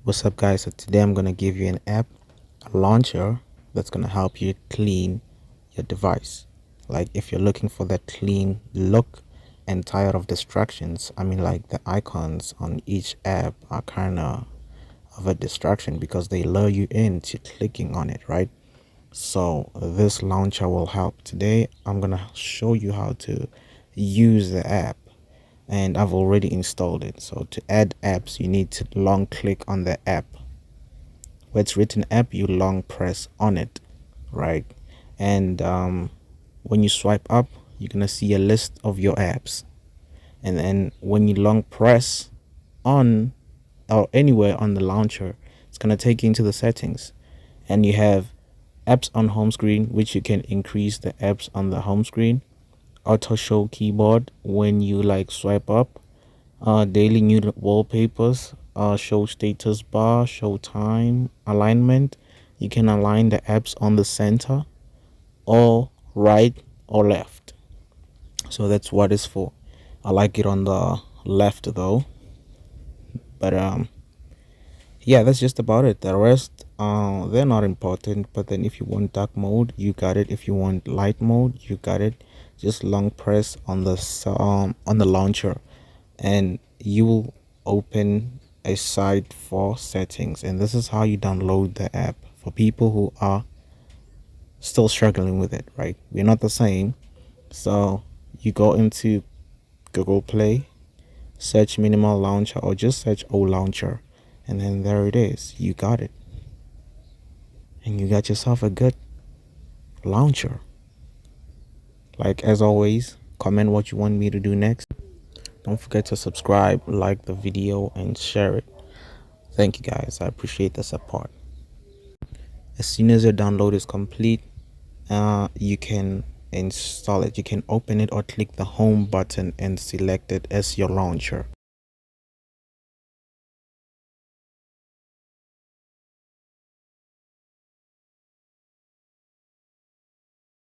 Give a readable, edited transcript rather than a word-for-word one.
What's up, guys? So today I'm gonna give you an app, a launcher that's gonna help you clean your device. Like if you're looking for that clean look and tired of distractions, I mean, like the icons on each app are kind of a distraction because they lure you into clicking on it, right? So this launcher will help. Today I'm gonna show you how to use the app, and I've already installed it. So to add apps, you need to long click on the app. Where it's written app, you long press on it, right? And when you swipe up, you're gonna see a list of your apps. And then when you long press on or anywhere on the launcher, it's gonna take you into the settings, and you have apps on home screen, which you can increase the apps on the home screen. Auto show keyboard when you like swipe up, daily new wallpapers, show status bar, show time, alignment. You can align the apps on the center or right or left. So that's what it's for. I like it on the left though, but yeah, that's just about it. The rest they're not important. But then if you want dark mode, you got it. If you want light mode, you got it. Just long press on the launcher, and you will open a site for settings. And this is how you download the app for people who are still struggling with it, right? We're not the same. So you go into Google Play, search minimal launcher, or just search O launcher, and then there it is. You got it, and you got yourself a good launcher. Like as always, comment what you want me to do next. Don't forget to subscribe, like the video, and share it. Thank you, guys. I appreciate the support. As soon as your download is complete, you can install it. You can open it or click the home button and select it as your launcher.